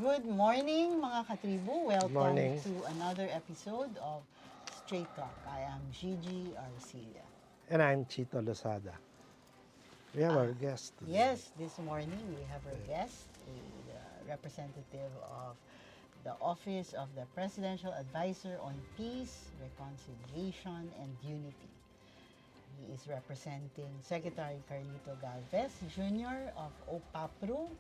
Good morning mga katribu. Welcome Morning. to another episode of Straight Talk. I am Gigi Arcilla. And I'm Chito Lozada. We have our guest today. Yes, this morning we have our guest, a representative of the Office of the Presidential Advisor on Peace, Reconciliation, and Unity. He is representing Secretary Carlito Galvez Jr. of OPAPRU.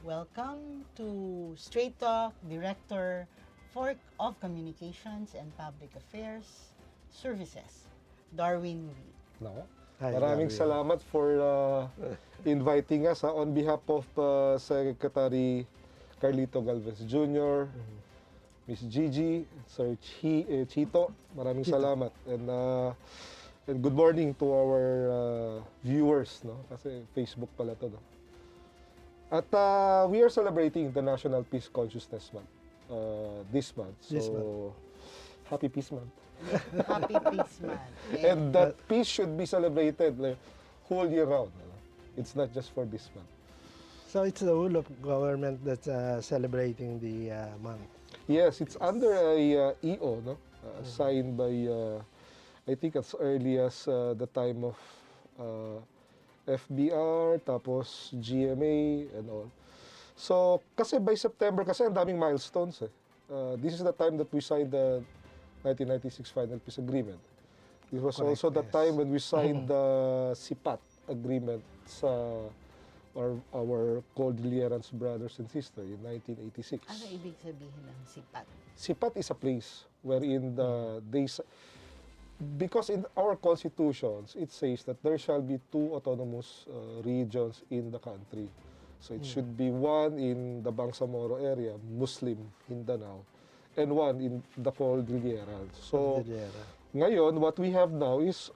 Welcome to Straight Talk, Director of Communications and Public Affairs Services, Darwin Lee. No. Hi, Maraming Darwin. salamat for inviting us on behalf of Secretary Carlito Galvez Jr., Miss Gigi, Sir Chito. Maraming salamat. And good morning to our viewers, no? Kasi Facebook pala to, no? At we are celebrating the National Peace Consciousness Month this month. So, This month. Happy Peace Month. Happy Peace Month. And that peace should be celebrated like, whole year round. No? It's not just for this month. So it's the whole of government that's celebrating the month. Yes, it's under a EO, no? Signed by, I think as early as the time of FBR, tapos GMA, and all. So, kasi by September, kasi ang daming milestones eh. This is the time that we signed the 1996 Final Peace Agreement. It was Correct, also the yes. time when we signed the SIPAT agreement sa our Cordillerans brothers and sisters in 1986. Ano ibig sabihin ng sipat? SIPAT is a place wherein because in our constitutions, it says that there shall be two autonomous regions in the country. So it should be one in the Bangsamoro area, Muslim Mindanao, and one in the Cordilleras. So Cordillera. ngayon, what we have now is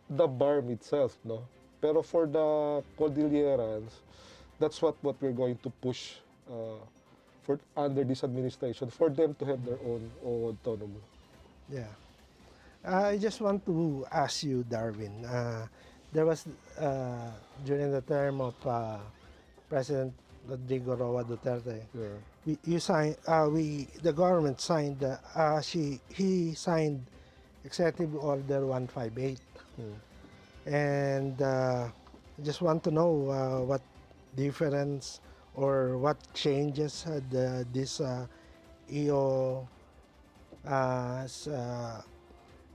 the BARM itself, no? Pero for the Cordillerans, that's what we're going to push for under this administration, for them to have their own autonomy. Yeah. I just want to ask you, Darwin. There was, during the term of President Rodrigo Roa Duterte, the government signed, he signed Executive Order 158. And I just want to know what difference or what changes had this EO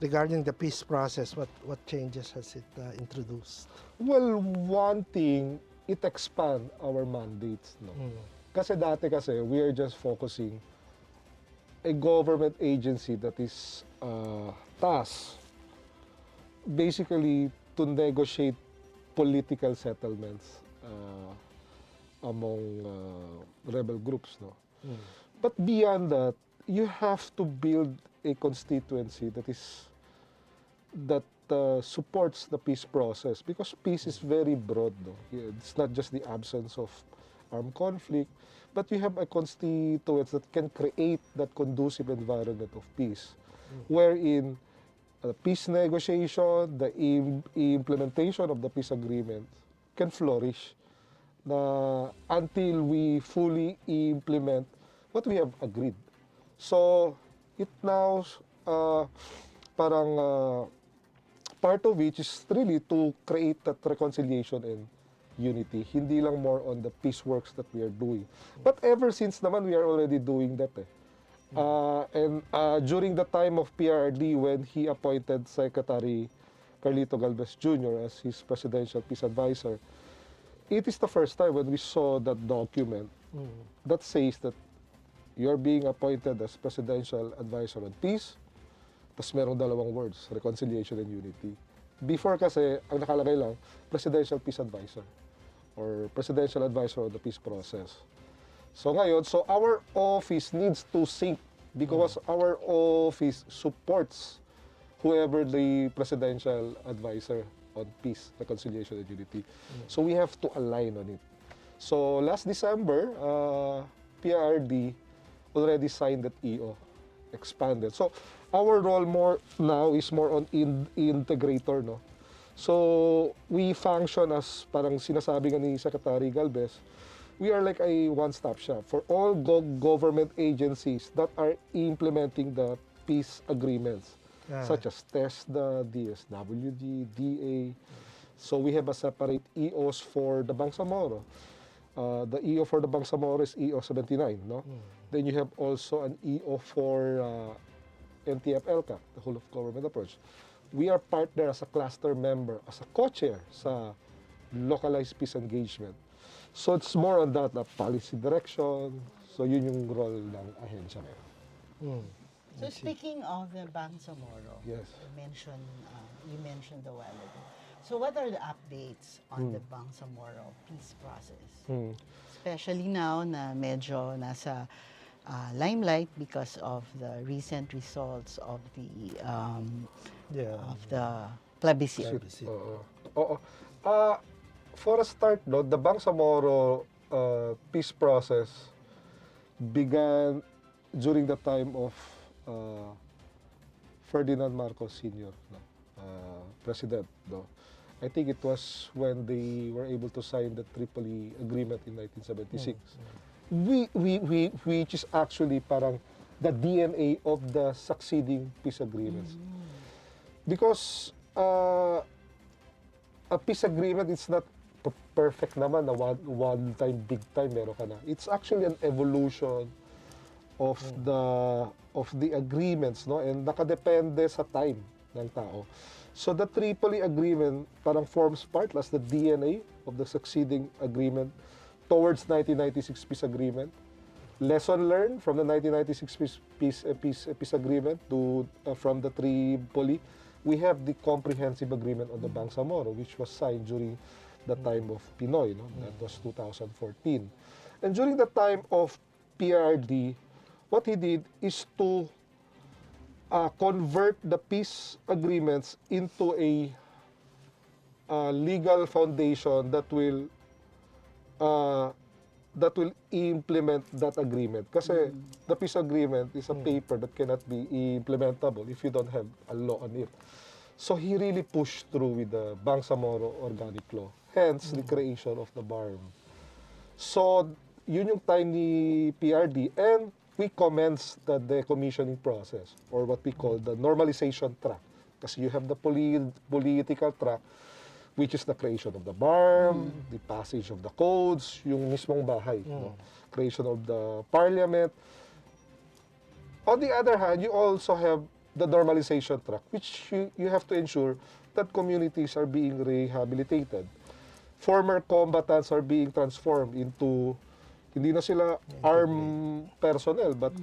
regarding the peace process. What changes has it introduced? Well, one thing, it expand our mandates, no? Kasi dati we are just focusing a government agency that is tasked basically to negotiate political settlements among rebel groups, no? But beyond that, you have to build a constituency that supports the peace process, because peace is very broad, no? It's not just the absence of armed conflict, but you have a constituency that can create that conducive environment of peace, wherein peace negotiation, the implementation of the peace agreement can flourish until we fully implement what we have agreed. So, it now, part of which is really to create that reconciliation and unity. Hindi lang more on the peace works that we are doing. But ever since naman, we are already doing that eh. And during the time of PRD, when he appointed Secretary Carlito Galvez Jr. as his presidential peace advisor, it is the first time when we saw that document that says that you're being appointed as presidential advisor on peace, tapos merong dalawang words, reconciliation and unity. Before kasi, ang nakalagay lang, presidential peace advisor or presidential advisor on the peace process. So ngayon, our office needs to sync because our office supports whoever the presidential advisor on peace, reconciliation, and unity. So we have to align on it. So last December, PRD already signed that EO, expanded. So our role more now is more on integrator, no? So we function as, parang sinasabi nga ni Secretary Galvez, we are like a one-stop shop for all government agencies that are implementing the peace agreements, such as TESDA, DSWD, DA. So we have a separate EOs for the Bangsamoro. The EO for the Bangsamoro is EO 79, no? Then you have also an EO for NTF-ELCA, the whole of government approach. We are partner as a cluster member, as a co-chair sa localized peace engagement. So it's more on that, the policy direction. So yun yung role ng ahensya ngayon. So speaking of the Bangsamoro, Yes. you mentioned a while ago. So what are the updates on the Bangsamoro peace process? Especially now na medyo nasa limelight because of the recent results of the plebiscite. Oo. For a start, no, the Bangsamoro peace process began during the time of Ferdinand Marcos Sr., no, President. No. I think it was when they were able to sign the Tripoli Agreement in 1976. Which is actually parang the DNA of the succeeding peace agreements. Because a peace agreement is not perfect naman na one time, big time meron ka na. It's actually an evolution of the agreements, no? And nakadepende sa time ng tao. So the Tripoli Agreement parang forms part as the DNA of the succeeding agreement towards 1996 peace agreement. Lesson learned from the 1996 peace agreement to from the Tripoli. We have the comprehensive agreement on the Bangsamoro, which was signed during the time of Pinoy, no? That was 2014. And during the time of PRD, what he did is to convert the peace agreements into a legal foundation that will implement that agreement. Kasi the peace agreement is a paper that cannot be implementable if you don't have a law on it. So he really pushed through with the Bangsamoro Organic Law. Hence, the creation of the BARM. So, yun yung time ni PRD, and we commenced the decommissioning process, or what we call the normalization track. Kasi you have the political track, which is the creation of the BARM, the passage of the codes, yung mismong bahay, no? Creation of the parliament. On the other hand, you also have the normalization track, which you have to ensure that communities are being rehabilitated. Former combatants are being transformed into, hindi na sila armed personnel, but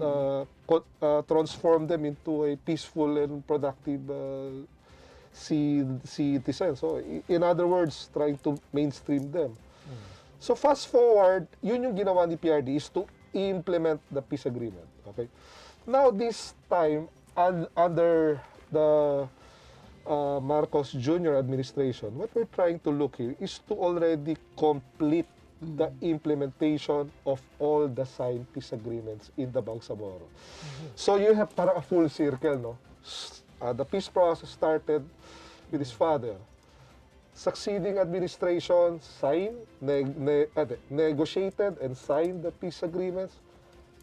transform them into a peaceful and productive citizen. So, in other words, trying to mainstream them. So, fast forward, yun yung ginawa ni PRD is to implement the peace agreement. Okay? Now, this time, under the Marcos Jr. administration, what we're trying to look here is to already complete the implementation of all the signed peace agreements in the Bangsamoro. So you have para a full circle, no? The peace process started with his father. Succeeding administration signed, negotiated and signed the peace agreements.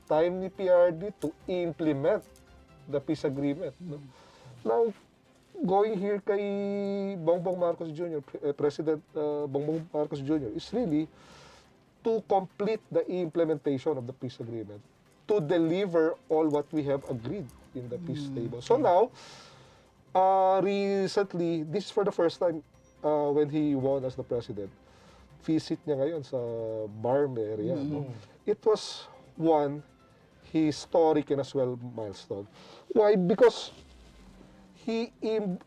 Time ni PRD to implement the peace agreement. No? Now, going here kay Bongbong Marcos Jr., President Bongbong Marcos Jr., is really to complete the implementation of the peace agreement, to deliver all what we have agreed in the peace table. So now, recently, this is for the first time when he won as the president, visit niya ngayon sa BARM area. No? It was one historic and as well milestone. Why? Because he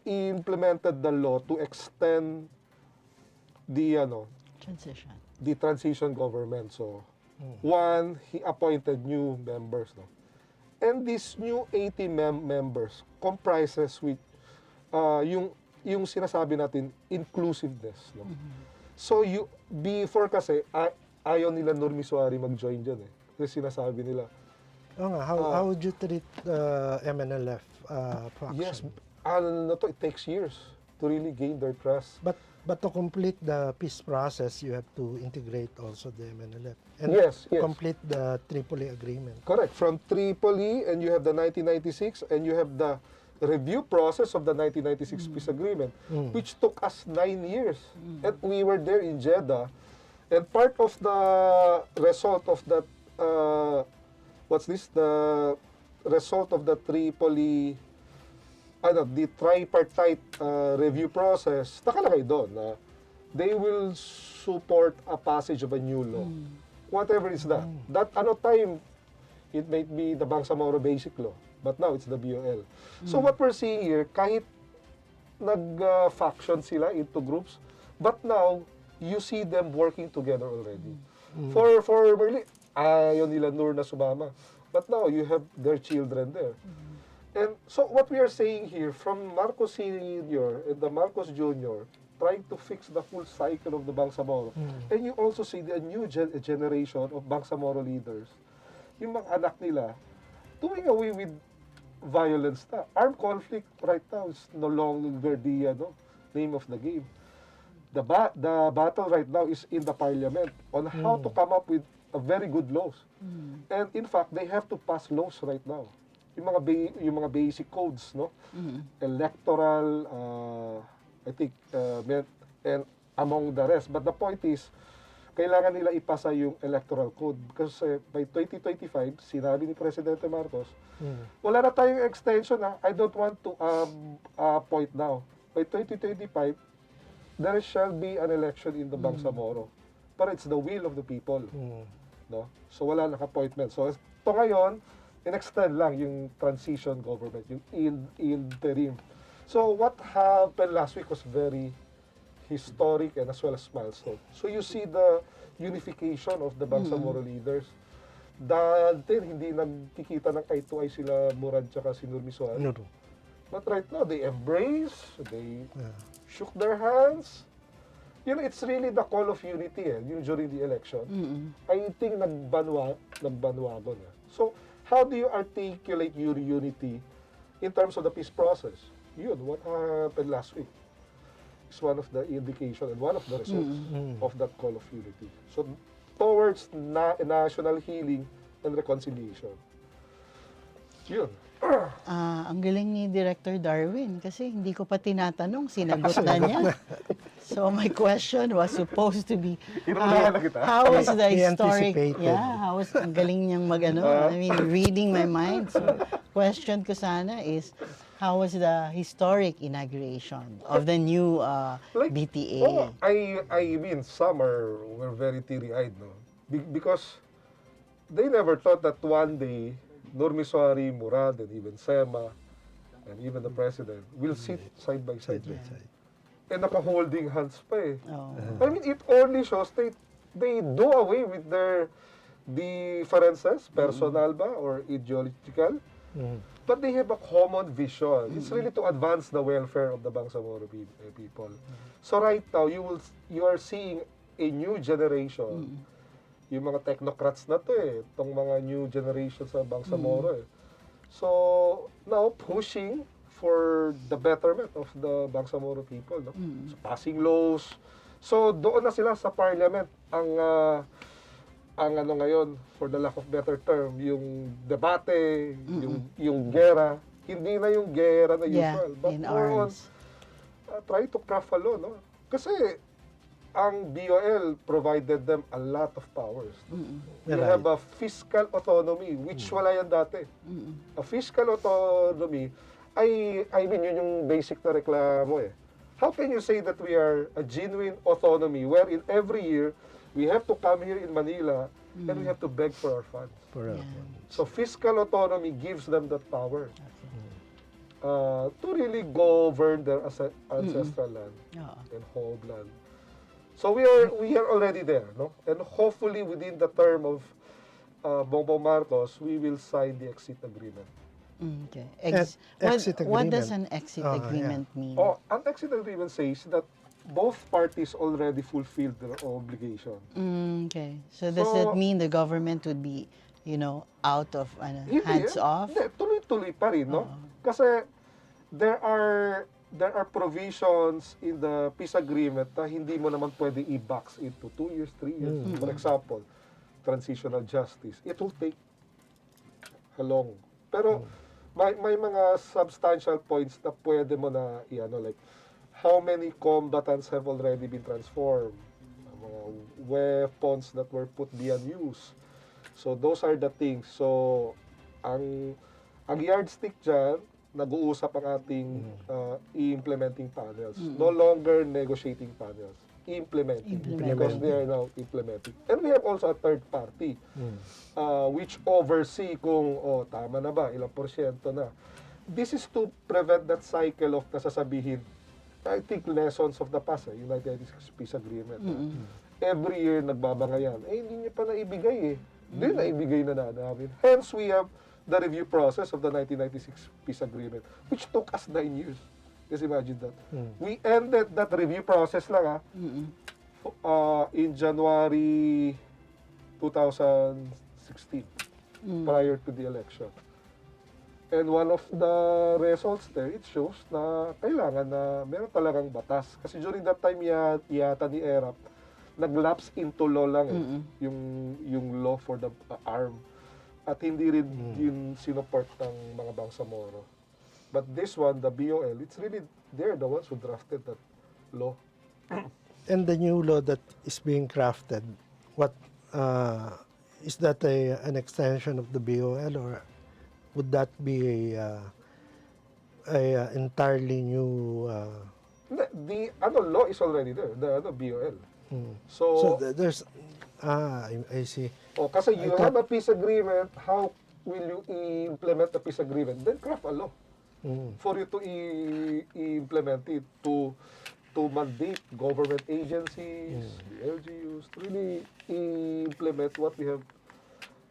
implemented the law to extend the transition government. So, one, he appointed new members. No? And these new 80 members comprises with yung sinasabi natin, inclusiveness. No? So, before kasi, ayaw nila Nurmiswari mag-join dyan eh. Kasi sinasabi nila, how would you treat MNLF faction? yes, it takes years to really gain their trust. But But to complete the peace process, you have to integrate also the MNLF and Yes, yes. complete the Tripoli agreement. Correct. From Tripoli, and you have the 1996, and you have the review process of the 1996 peace agreement, which took us 9 years. And we were there in Jeddah. And part of the result of that, the result of the Tripoli, the tripartite review process, nakalagay doon na they will support a passage of a new law. Whatever is that. That time, it might be the Bangsamoro Basic Law, but now it's the BOL. So what we're seeing here, kahit nag-faction sila into groups, but now, you see them working together already. For Merli, ayaw nila Nur na sumama. But now, you have their children there. And so what we are saying here, from Marcos Sr. and the Marcos Jr., trying to fix the full cycle of the Bangsamoro. And you also see the new generation of Bangsamoro leaders, yung mga anak nila, doing away with violence na. Armed conflict right now is no longer the name of the game. The battle right now is in the parliament on how to come up with a very good laws. And in fact, they have to pass laws right now. Yung mga basic codes, no? Electoral, I think, and among the rest. But the point is, kailangan nila ipasa yung electoral code. Kasi by 2025, sinabi ni Presidente Marcos, wala na tayong extension. I don't want to point now. By 2025, there shall be an election in the Bangsamoro. But it's the will of the people. No? So wala naka-appointment. So ito ngayon, in-extend lang yung transition government, yung interim. So what happened last week was very historic and as well as milestone. So you see the unification of the Bangsamoro leaders. Dati hindi nagkikita ng eye to eye sila Murad tsaka si Nurmiswan. No. But right now, they embrace, they shook their hands. It's really the call of unity yung during the election. I think nagbanwagon. So, how do you articulate your unity in terms of the peace process? What happened last week is one of the indication and one of the results of that call of unity. So, towards national healing and reconciliation. Yun. Ang galing ni Director Darwin kasi hindi ko pa tinatanong, sinagot na niya. So my question was supposed to be, how was the He historic, anticipated. ang galing niyang reading my mind. So question ko sana is, how was the historic inauguration of the new BTA? I mean, some were very teary-eyed, no? Because they never thought that one day, Nurmiswari, Murad, and even Sema, and even the President will sit side by side. And naka-holding hands pa eh. I mean, it only shows they do away with their differences, personal ba or ideological, but they have a common vision. It's really to advance the welfare of the Bangsamoro people. So right now, you are seeing a new generation. Yung mga technocrats na to itong mga new generation sa Bangsamoro So, now pushing for the betterment of the Bangsamoro people, no? So, passing laws. So, doon na sila sa parliament ang ngayon, for the lack of better term, yung debate, yung gera, hindi na yung gera na usual, but in more on arms. Try to craft a law, no? Kasi ang BOL provided them a lot of powers. You have a fiscal autonomy, which wala yan dati. A fiscal autonomy, I mean, yun yung basic na reklamo eh. How can you say that we are a genuine autonomy wherein every year we have to come here in Manila and we have to beg for our funds? So fiscal autonomy gives them that power to really govern their ancestral land and homeland. So we are already there, no? And hopefully within the term of Bongbong Marcos, we will sign the exit agreement. Okay. Exit What agreement. does an exit agreement mean? An exit agreement says that both parties already fulfilled their obligation. Okay. So does that mean the government would be, out of hands off? Hindi, tuloy-tuloy pa rin, no? Kasi there are there are provisions in the peace agreement na hindi mo naman pwede i-box into 2 years, 3 years. For example, transitional justice. It will take a long. Pero may mga substantial points na pwede mo na like how many combatants have already been transformed, mga weapons that were put beyond use. So those are the things. So ang yardstick dyan, nag-uusap ang ating i-implementing panels. No longer negotiating panels. Implementing. Because they are now implementing. And we have also a third party which oversee kung, tama na ba, ilang porsyento na. This is to prevent that cycle of nasasabihin, I think lessons of the past, United Nations Peace Agreement. Every year nagbabangayan. Hindi niya pa naibigay Hindi naibigay na namin. Hence, we have the review process of the 1996 Peace Agreement, which took us 9 years. Just imagine that. We ended that review process lang in January 2016, prior to the election. And one of the results there, it shows na kailangan na meron talagang batas. Kasi during that time yata ni ERAP, nag-lapse into law lang yung law for the arm. At hindi rin yung sinuport ng mga Bangsamoro. But this one, the BOL, it's really, they're the ones who drafted that law. And the new law that is being crafted, what is that an extension of the BOL, or would that be a entirely new? The law is already there, the BOL. So there's I see. Kasi you have a peace agreement, how will you implement the peace agreement? Then craft a law for you to implement it, to mandate government agencies, the LGUs, to really implement what we have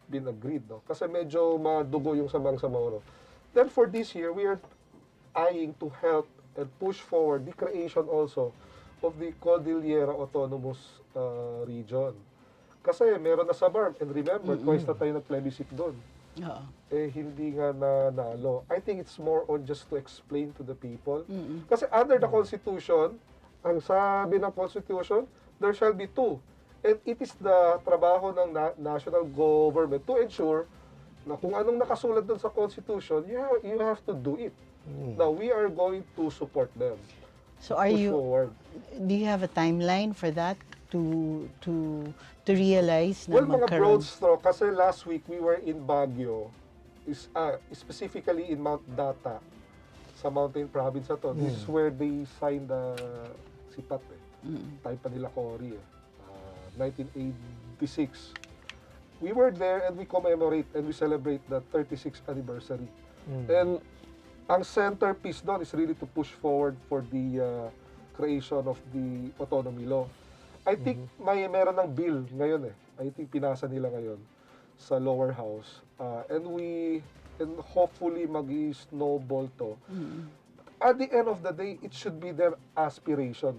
been agreed. No? Kasi medyo madugo yung sa Bangsamoro. Then for this year, we are eyeing to help and push forward the creation also of the Cordillera Autonomous Region. Kasi meron na sa BARM, and remember, twice na tayo nag-plebiscite doon. Hindi nga nanalo. I think it's more on just to explain to the people. Kasi under the Constitution, ang sabi ng Constitution, there shall be 2. And it is the trabaho ng national government to ensure na kung anong nakasulat doon sa Constitution, you have to do it. Now, we are going to support them. So do you have a timeline for that to realize na mga broad stroke, kasi last week we were in Baguio, specifically in Mount Data, sa mountain province na to. This is where they signed the SIPAT time pa nila Cory 1986. We were there and we commemorate and we celebrate the 36th anniversary. And ang centerpiece doon is really to push forward for the creation of the autonomy law. I think meron ng bill ngayon I think pinasa nila ngayon sa lower house. And hopefully mag-snowball to. At the end of the day, it should be their aspiration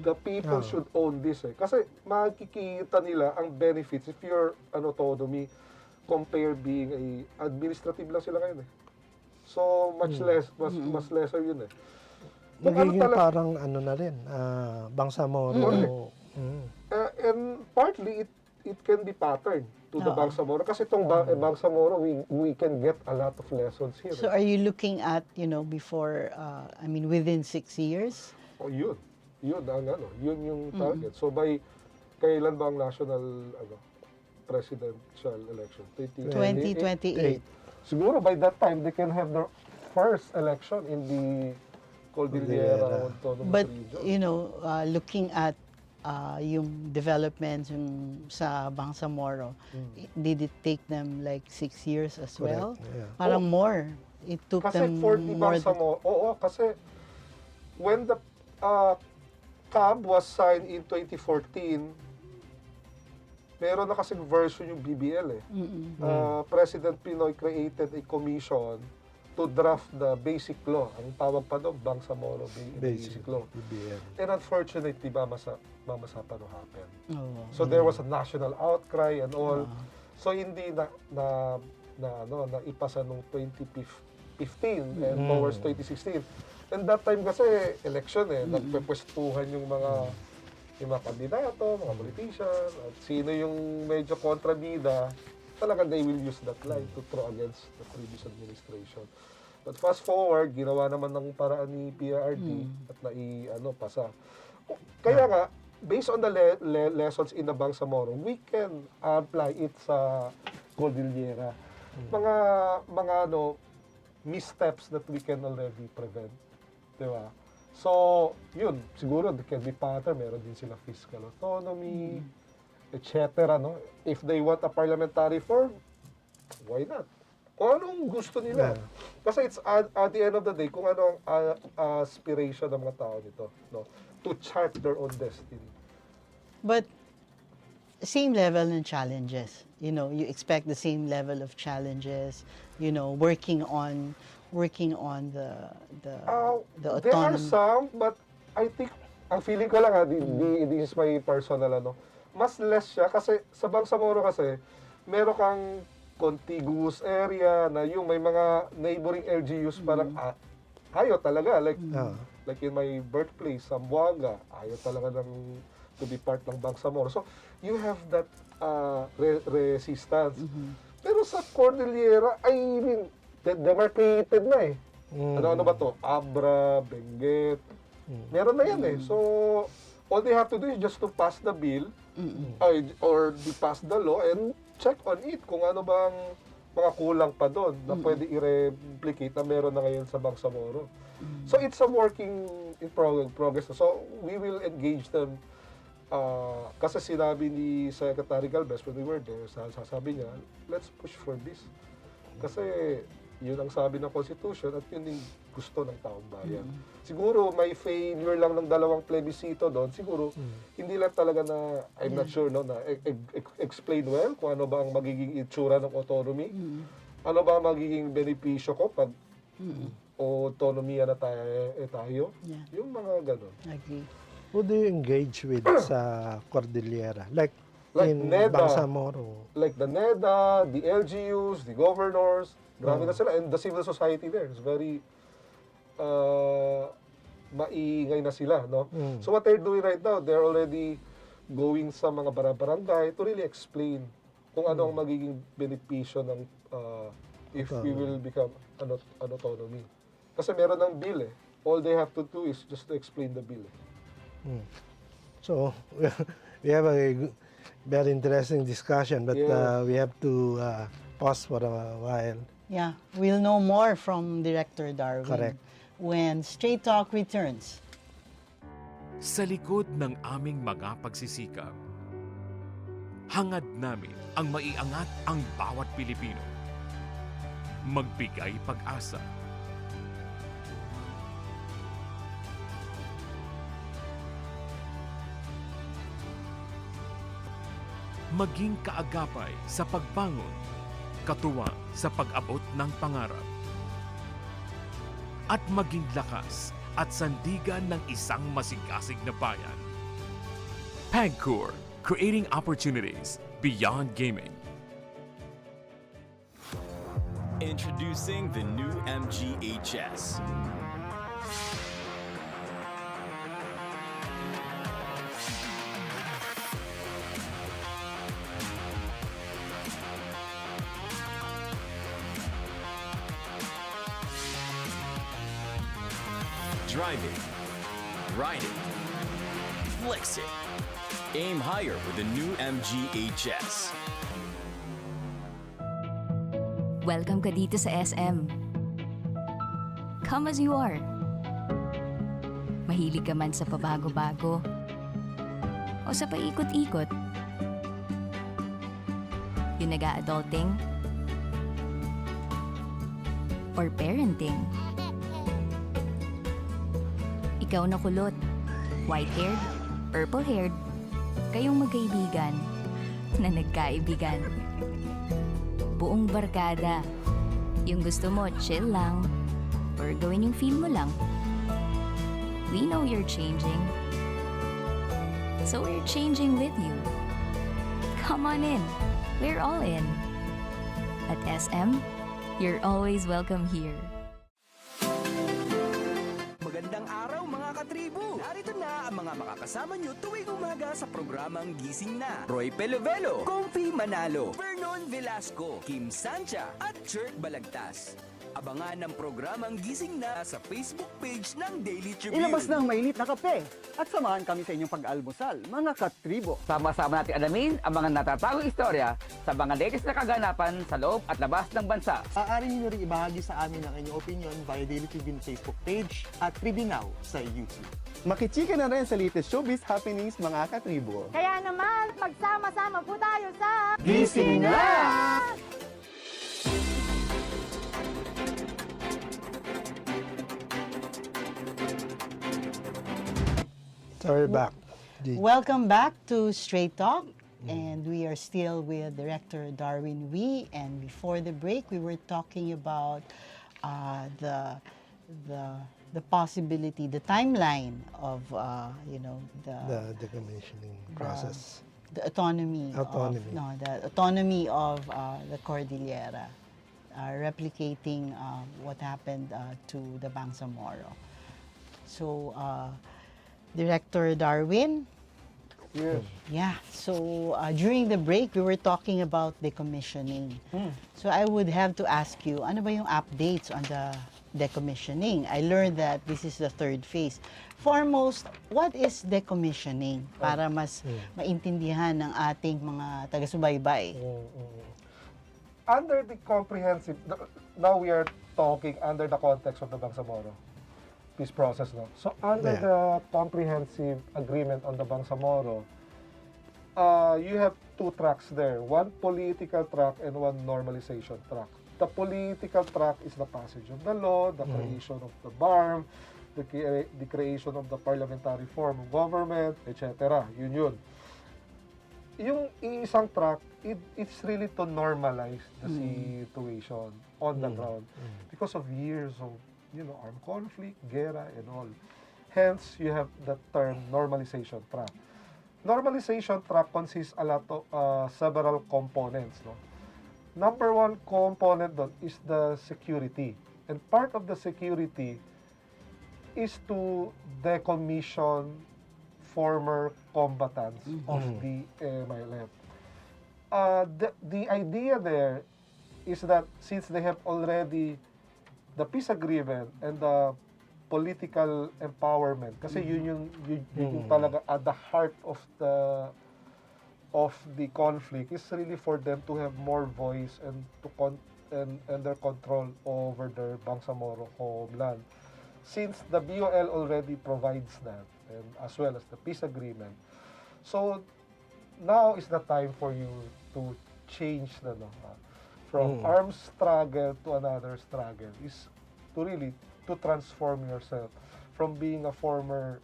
The people should own this Kasi makikita nila ang benefits if you're an autonomy compare being administrative lang sila ngayon So much less, mas lesser yun Magiging parang na rin, Bangsamoro. And partly it can be patterned to the Bangsamoro kasi itong Bangsamoro we can get a lot of lessons here. So are you looking at, before, within 6 years? Yun yung target. So by kailan ba ang national presidential election? 2028. Siguro by that time they can have their first election in the Cordillera Autonomous But Region. looking at yung developments yung sa Bangsamoro, did it take them like 6 years as well? Yeah. Parang more. It took Kasi them for the more. Bangsamoro, kasi when the CAB was signed in 2014, meron na kasing version yung BBL President Pinoy created a commission to draft the basic law. Ang tawag pa doon, Bangsamoro Basic Law. BBL. And unfortunately, Mama Sapano happened. So there was a national outcry and all. So hindi na ipasa nung 2015 and towards 2016. And that time kasi, election nagpepwestuhan yung mga kandidato, mga politician, at sino yung medyo kontrabida, talaga they will use that line to throw against the previous administration. But fast forward, ginawa naman ng paraan ni PRRD at pasa. Kaya nga, based on the lessons in the Bangsamoro, we can apply it sa Cordillera. Mga missteps that we can already prevent. Diba? So, yun, siguro, there can be pattern, meron din sila fiscal autonomy, etc. No? If they want a parliamentary form, why not? Kung anong gusto nila. Kasi it's at the end of the day, kung ano ang aspiration ng mga tao nito, no? To chart their own destiny. But same level ng challenges. You know, you expect the same level of challenges, you know, working on the There are autonomy. some, but I think, ang feeling ko lang this is my personal mas less siya kasi sa Bangsamoro kasi, meron kang contiguous area na yung may mga neighboring LGUs parang ayaw talaga. Like in my birthplace, Zamboanga, ayaw talaga to be part ng Bangsamoro. So, you have that resistance. Pero sa Cordillera, I mean, demarcated na eh. Ano ba to? Abra, Benguet. Meron na yan eh. So, all they have to do is just to pass the bill or pass the law and check on it kung ano bang mga kulang pa doon na pwede i-replicate na meron na ngayon sa Bangsamoro. So, it's a working in progress. So, we will engage them. Kasi sinabi ni Secretary Galvez when we were there, sasabi niya, let's push for this. Kasi yun ang sabi ng Constitution at yun yung gusto ng taong bayan. Siguro may failure lang ng dalawang plebisito doon. Siguro hindi lang talaga na, I'm not sure, na explain well kung ano ba ang magiging itsura ng autonomy. Ano ba ang magiging benepisyo ko pag autonomiya na tayo. Yung mga ganun. Agree. Who do you engage with sa Cordillera? Like in NEDA, Bangsamoro? like the NEDA, the LGUs, the governors, grabe na sila. And the civil society there is very maingay na sila, no? So what they're doing right now, they're already going sa mga barangay to really explain kung ano ang magiging benepisyo ng if we will become an autonomy. Kasi meron ng bill eh. All they have to do is just to explain the bill. So, we have a very interesting discussion, but we have to pause for a while. Yeah, we'll know more from Director Darwin Correct. when Straight Talk returns. Sa likod ng aming mga pagsisikap, hangad namin ang maiangat ang bawat Pilipino. Magbigay pag-asa. Maging kaagapay sa pagbangon, katuwang sa pag-abot ng pangarap. At maging lakas at sandigan ng isang masigasig na bayan. PAGCOR, creating opportunities beyond gaming. Introducing the new MGHS. Drive it, ride it, flex it. Aim higher with the new MGHS. Welcome ka dito sa SM. Come as you are. Mahilig ka man sa pabago-bago o sa paikot-ikot. Yung nag-a-adulting or parenting. Ikaw na kulot, white-haired, purple-haired, kayong magkaibigan na nagkaibigan. Buong barkada. Yung gusto mo, chill lang. Or gawin yung feel mo lang. We know you're changing. So we're changing with you. Come on in. We're all in. At SM, you're always welcome here. mga makakasama nyo tuwing umaga sa programang Gising Na. Roy Pelovelo, Comfy Manalo, Vernon Velasco, Kim Sancha at Chirk Balagtas. Abangan ang programang Gising Na sa Facebook page ng Daily Tribune. Ilabas na ang mainit na kape at samahan kami sa inyong pag-almusal, mga katribo. Sama-sama natin alamin ang mga natatagong istorya sa mga latest na kaganapan sa loob at labas ng bansa. Maaari niyo rin ibahagi sa amin ang inyong opinion via Daily Tribune Facebook page at Tribune Now sa YouTube. Makichika na rin sa latest showbiz happenings, mga katribo. Kaya naman, magsama-sama po tayo sa Gising Na! So we're back. Welcome back to Straight Talk, and we are still with Director Darwin Wee. And before the break, we were talking about the possibility, the timeline of The decommissioning process. the autonomy. The autonomy of the Cordillera, replicating what happened to the Bangsamoro. So. Director Darwin? Yes. Yeah, so during the break, we were talking about decommissioning. So I would have to ask you, ano ba yung updates on the decommissioning? I learned that this is the third phase. Foremost, what is decommissioning? Para mas maintindihan ng ating mga taga-subaybay. Under the comprehensive, now we are talking under the context of the Bangsamoro peace process, no? So under the comprehensive agreement on the Bangsamoro, you have two tracks there, one political track and one normalization track. The political track is the passage of the law, the creation of the BARM, the creation of the parliamentary form of government, etc. Yun. Yung isang track, it's really to normalize the situation on the ground because of years of armed conflict, guerra, and all. Hence, you have the term normalization track. Normalization track consists a lot of several components. No? Number one component doon is the security. And part of the security is to decommission former combatants of the MILF. The idea there is that since they have already the peace agreement and the political empowerment, kasi yun yung talaga at the heart of the conflict, is really for them to have more voice and and their control over their Bangsamoro homeland. Since the BOL already provides that, and as well as the peace agreement, so now is the time for you to change the from armed struggle to another struggle, is to really to transform yourself from being a former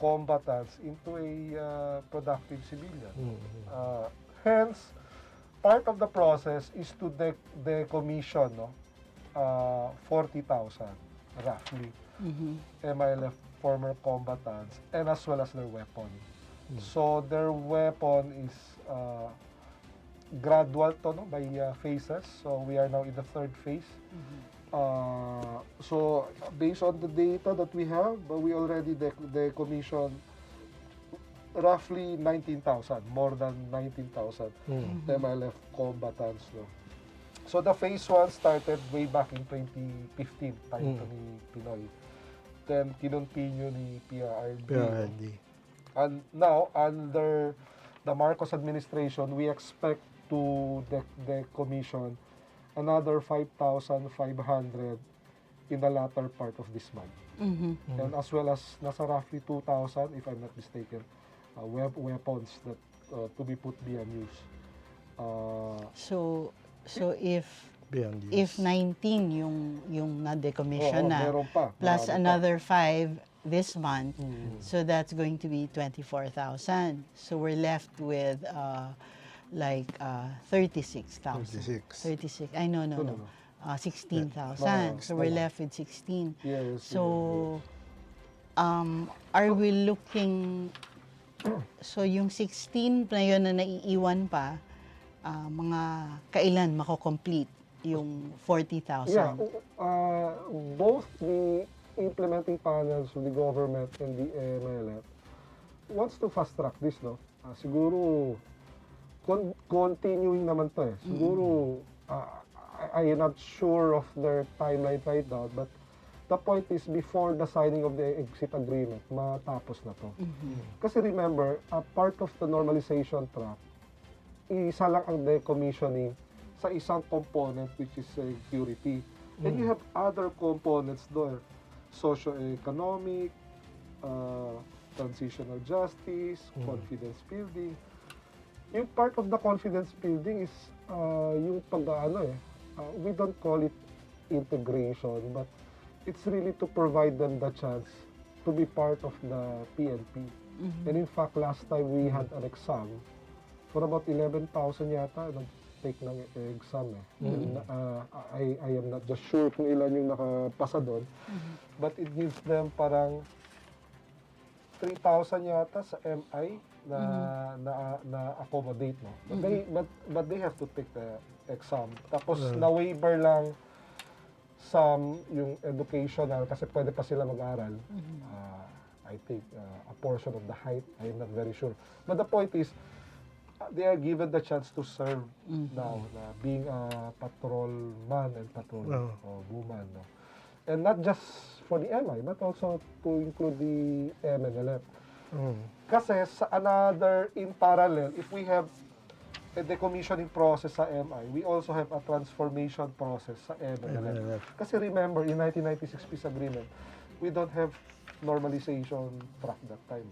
combatant into a productive civilian. Hence, part of the process is to decommission 40,000 roughly MILF former combatants, and as well as their weapon. So their weapon is gradual by phases. So we are now in the third phase. So based on the data that we have, we already decommissioned roughly 19,000, more than 19,000 MILF combatants. No? So the phase 1 started way back in 2015, time to ni Pinoy. Then kinontinue ni PRRD. And now, under the Marcos administration, we expect to decommission another 5,500 in the latter part of this month. And as well as nasa roughly 2,000, if I'm not mistaken, weapons that to be put beyond use. So if 19 yung na-decommission na, plus another 5 this month, so that's going to be 24,000. So we're left with 36,000. 36. I no. 16,000. So we're left with 16. Yes. So are we looking, so yung 16 na yun na naiiwan pa, mga kailan mako-complete yung 40,000? Yeah, both the implementing panels of the government and the MLF wants to fast track this, no? Siguro, continuing naman to eh. Siguro, I am not sure of their timeline right now, but the point is before the signing of the exit agreement, matapos na to. Kasi remember, part of the normalization track, isa lang ang decommissioning sa isang component which is security. And you have other components there, socio-economic, transitional justice, confidence building. Yung part of the confidence building is yung we don't call it integration, but it's really to provide them the chance to be part of the PNP. And in fact, last time we had an exam for about 11,000 yata, nag-take ng exam eh. And, I am not just sure kung ilan yung nakapasa doon, but it gives them parang 3,000 yata sa MI na accommodate, no? But they have to take the exam. Tapos na-waiver lang yung educational kasi pwede pa sila mag-aral. I think a portion of the height, I am not very sure. But the point is, they are given the chance to serve now, being a patrolman and patrol woman, no? And not just for the MI, but also to include the MNLF. Kasi sa in parallel, if we have a decommissioning process sa MI, we also have a transformation process sa MNLF. Kasi remember, in 1996 Peace Agreement, we don't have normalization track that time.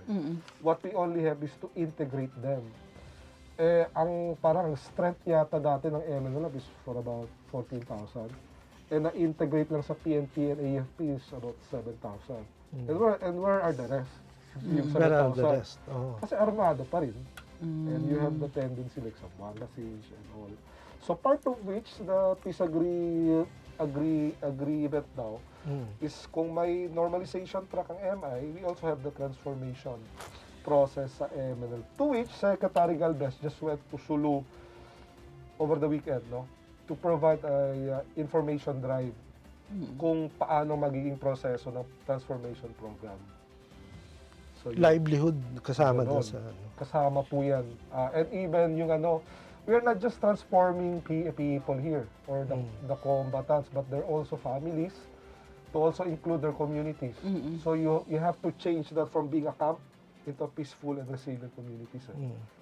What we only have is to integrate them. Ang parang strength yata dati ng MNLF is for about 14,000. And na-integrate lang sa PNP and AFP is about 7,000. And where are the rest? Yung 7,000. Kasi armado pa rin. And you have the tendency like sa Bangladesh and all. So part of which the peace agreement now is kung may normalization track ang MI, we also have the transformation process sa MNL. To which Secretary Galvez just went to Sulu over the weekend, no? To provide a information drive kung paano magiging proseso ng transformation program. So, livelihood kasama doon sa kasama po yan. And even yung we are not just transforming people here or the combatants, but they're also families to also include their communities. So you have to change that from being a camp into peaceful and resilient communities.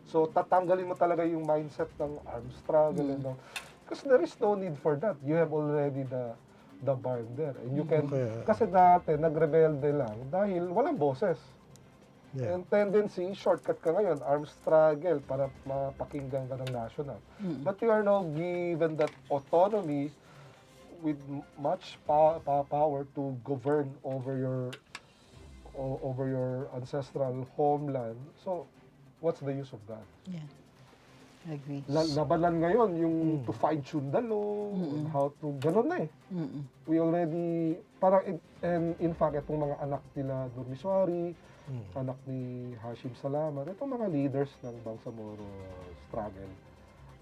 So tatanggalin mo talaga yung mindset ng armed struggle and all. Because there is no need for that. You have already the barn there. And you can, kasi dati nagrebelde lang dahil walang boses. And tendency, shortcut ka ngayon, armed struggle para mapakinggan ka ng national. But you are now given that autonomy with much power to govern over your ancestral homeland. So, what's the use of that? Yeah. I agree. Labanan ngayon yung to fine-tune the law, how to, ganun na eh. We already, parang, and in fact, itong mga anak nila Durmiswari, anak ni Hashim Salamat, itong mga leaders ng Bangsamoro struggle,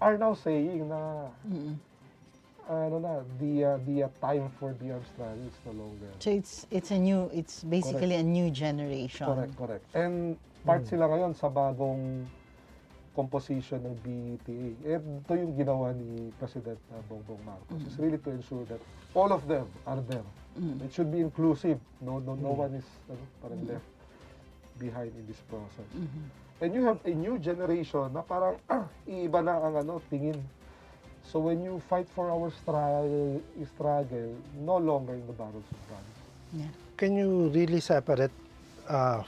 are now saying na, the time for the armed struggle is no longer. So it's basically a new generation. Correct. And part sila ngayon sa bagong composition ng BTA. Ito yung ginawa ni President Bongbong Marcos. It's really to ensure that all of them are there. It should be inclusive. No one is parang left behind in this process. And you have a new generation na parang iiba na ang tingin. So when you fight for our struggle, no longer in the battles of guns. Yeah. Can you really separate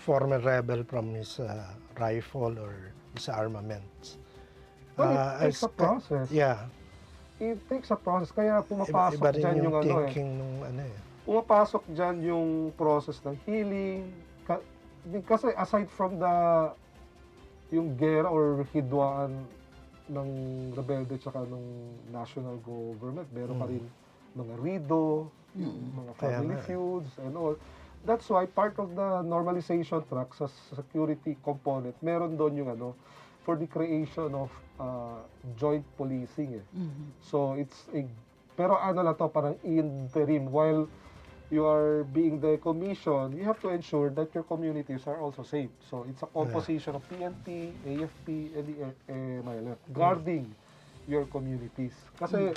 former rebel from his rifle or his armaments? Well, it takes a process. Yeah. It takes a process. Kaya pumapasok Iba rin dyan yung thinking nung Pumapasok dyan yung process ng healing. Kasi aside from yung gera or hidwaan ng rebelde tsaka ng national government, meron pa rin mga rido, mga family feuds and all. That's why part of the normalization track sa security component, meron doon yung for the creation of joint policing. So it's pero lang to, parang interim while you are being the commission, you have to ensure that your communities are also safe. So it's a composition of PNP, AFP, and the MILF guarding your communities. Kasi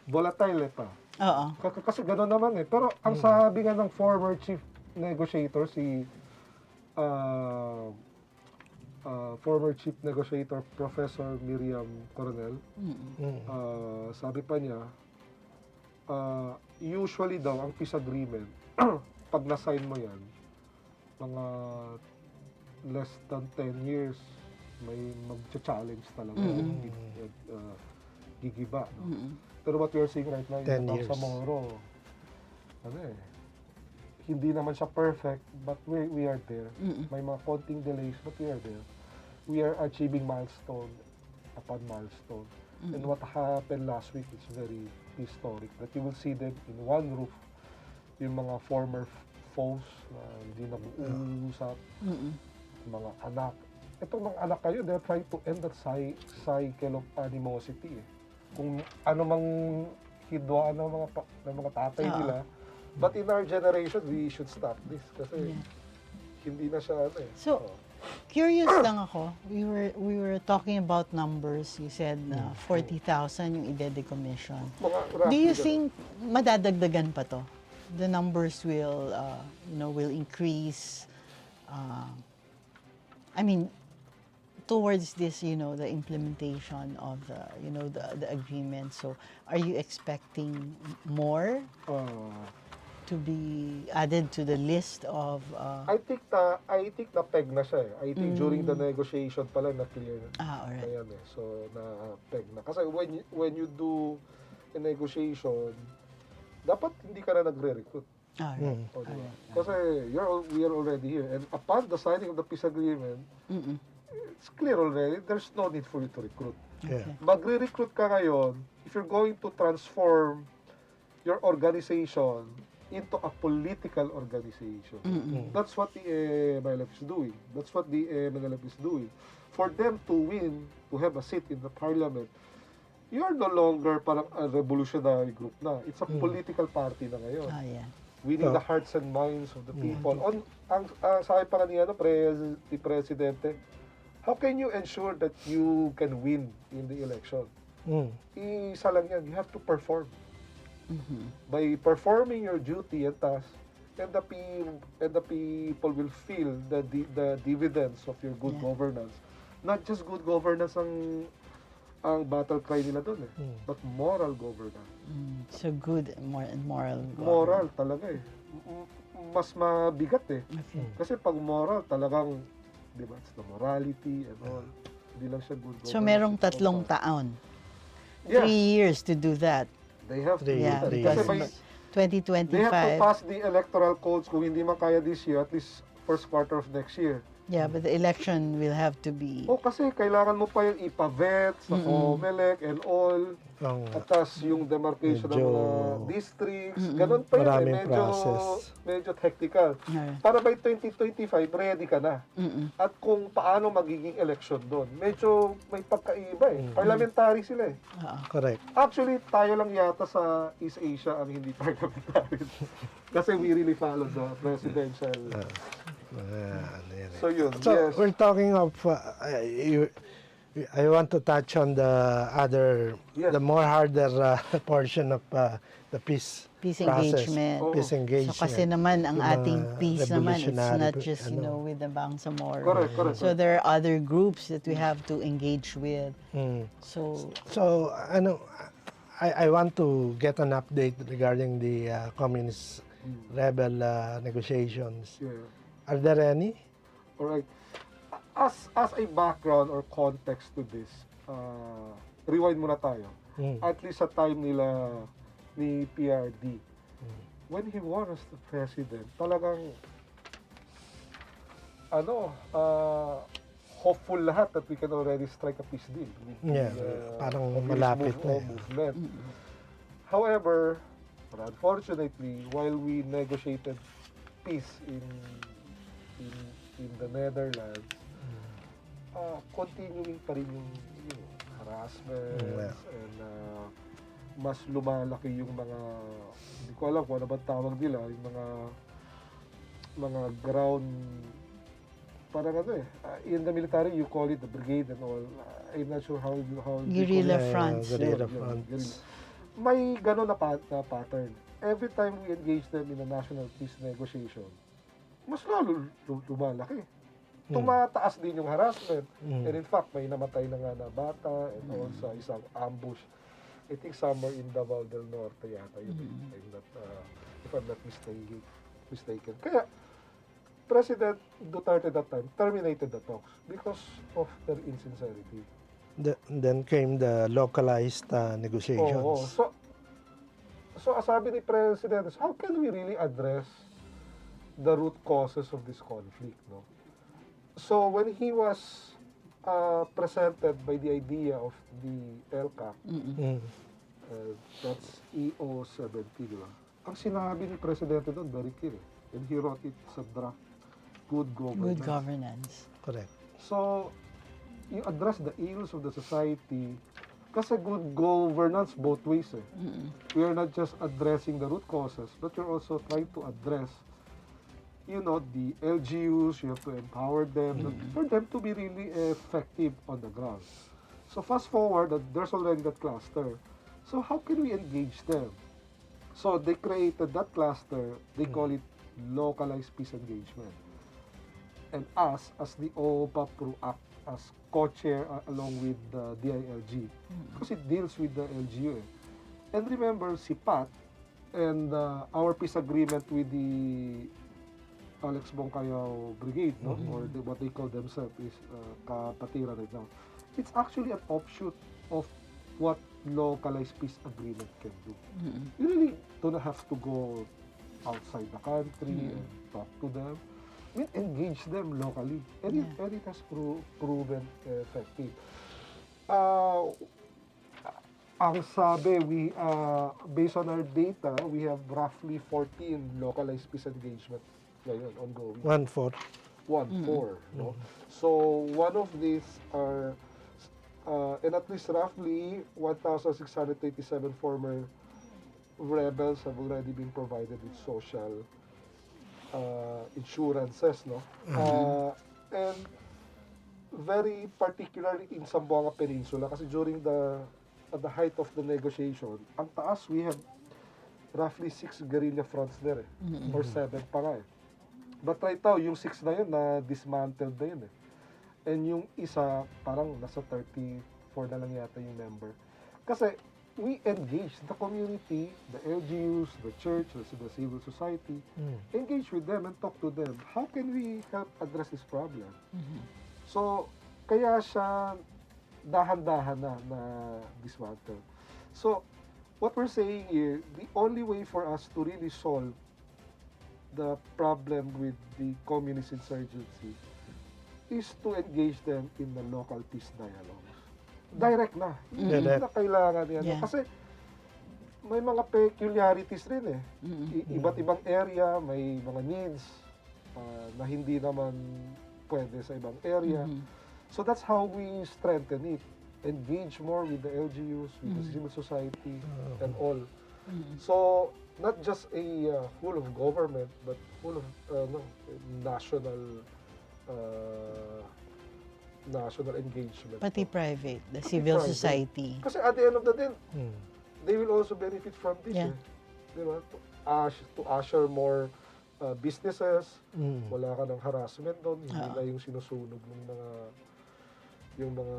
volatile pa. Oo. Kasi gano'n naman eh. Pero ang sabi nga ng former chief negotiator, si former chief negotiator Professor Miriam Coronel, sabi pa niya, usually daw, ang peace agreement, pag na-sign mo yan, mga less than 10 years, may mag-challenge talaga. Gigiba. No? Pero what we are seeing right now, 10 years. Sa Moro, hindi naman siya perfect, but we are there. May mga konting delays, but we are there. We are achieving milestone upon milestone. And what happened last week is very historic, that you will see them in one roof, yung mga former foes na hindi nag-uusap, mga anak. Itong mga anak kayo, they're trying to end that cycle of animosity. Kung ano mang hidwaan ng mga tatay nila. But in our generation, we should stop this kasi hindi na siya So, curious lang ako. We were talking about numbers. You said na 40,000 yung i-decommission. Do you think madadagdagan pa to? The numbers will will increase. I mean, towards this, the implementation of the agreement. So, are you expecting more to be added to the list of? I think na peg na siya. I think during the negotiation pala na clear. Alright. Ayan So na peg na. Kasi when you do a negotiation, dapat hindi ka na nagre-recruit. Kasi we are already here, and upon the signing of the peace agreement, it's clear already, there's no need for you to recruit. Magre-recruit ka ngayon if you're going to transform your organization into a political organization. That's what the MLF is doing. That's what the MLF is doing. For them to win, to have a seat in the parliament, you are no longer parang a revolutionary group na. It's a political party na ngayon. Winning the hearts and minds of the people. Sa akin pa kanina, the Presidente, how can you ensure that you can win in the election? Isa lang yan, you have to perform. By performing your duty and task, and the people will feel the dividends of your good governance. Not just good governance ang battle cry nila doon but moral governance. So good moral governance. Moral talaga mas mabigat Kasi pag moral talagang, di ba, it's the morality and all. Hindi lang siya good governance. So merong 3 taon. 3 years to do that. They have to do that. Because Kasi 2025. they have to pass the electoral codes kung hindi man kaya this year, at least first quarter of next year. Yeah, but the election will have to be... Kasi kailangan mo pa yung ipa-vet sa COMELEC and all. At tas yung demarcation ng mga districts. Ganon pa yun. Medyo technical. Para by 2025, ready ka na. At kung paano magiging election doon, medyo may pagkaiba Parliamentary sila Correct. Actually, tayo lang yata sa East Asia ang hindi parliamentary. Kasi we really follow the presidential... So yun, So we're talking of, I want to touch on the other, the more harder portion of the peace process. Engagement. Peace engagement. So kasi naman, ang Yung ating peace naman, it's revolutionary not just, with the Bangsamoro. Correct. So there are other groups that we have to engage with. So I want to get an update regarding the communist rebel negotiations. Are there any? Alright. As a background or context to this, rewind muna tayo. At least sa time ni PRD, when he was the president, talagang hopeful lahat that we can already strike a peace deal. Parang malapit na. Movement. However, unfortunately, while we negotiated peace in the Netherlands, continuing pa rin yung harassment and mas lumalaki yung mga, hindi ko alam kung ano ba tawag nila, yung mga ground, parang ano in the military you call it the brigade and all. I'm not sure how you call Guerrilla it. fronts. Guerrilla Yun, fronts. guerrilla. May gano'n na pattern. Every time we engage them in a national peace negotiation, mas lalo lumalaki. Tumataas din yung harassment. And in fact, may namatay na nga na bata and all sa isang ambush. I think somewhere in Davao del Norte yata yun. If I'm not mistaken. Kaya, President Duterte that time terminated the talks because of their insincerity. Then came the localized negotiations. Oo. So sabi ni President, how can we really address the root causes of this conflict, no? So when he was presented by the idea of the LCAC, that's EO70, di ba? Ang sinabi ni Presidente doon, very clear. And he wrote it sa draft, good governance. Good governance. Correct. So, you address the ills of the society kasi good governance both ways. We are not just addressing the root causes, but you're also trying to address, the LGUs. You have to empower them for them to be really effective on the ground. So fast forward, there's already that cluster. So how can we engage them? So they created that cluster. They call it localized peace engagement. And us, as the OPA Pro Act, as co-chair along with the DILG, because it deals with the LGU. And remember, si Pat and our peace agreement with the Alex Bongkayaw Brigade, no? Or what they call themselves is Kapatira right now. It's actually an offshoot of what localized peace agreement can do. You really don't have to go outside the country and talk to them. I mean, engage them locally. And it has proven effective. Ang sabi, based on our data, we have roughly 14 localized peace engagement ngayon ongoing. 1/4. 1/4. No? So, one of these are, and at least roughly 1,687 former rebels have already been provided with social insurances, no? And very particularly in Zamboanga Peninsula, kasi during at the height of the negotiation, ang taas, we have roughly 6 guerrilla fronts there, or 7 pa nga eh. But right now, yung 6 na yun, na-dismantled na yun eh. And yung isa, parang nasa 34 na lang yata yung member. Kasi, we engage the community, the LGUs, the church, the civil society, engage with them and talk to them. How can we help address this problem? So, kaya siya dahan-dahan na dismantle. So, what we're saying here, the only way for us to really solve the problem with the communist insurgency is to engage them in the local peace dialogues. Direct na. Hindi na kailangan yan. Kasi may mga peculiarities rin eh. Iba't ibang area, may mga needs na hindi naman pwede sa ibang area. So that's how we strengthen it. Engage more with the LGUs, with the civil society, and all. So, not just a full of government, but full of national engagement. Pati private, the civil society. Kasi at the end of the day, they will also benefit from this. Diba? To usher more businesses, wala ka ng harassment doon, hindi na yung sinusunog ng mga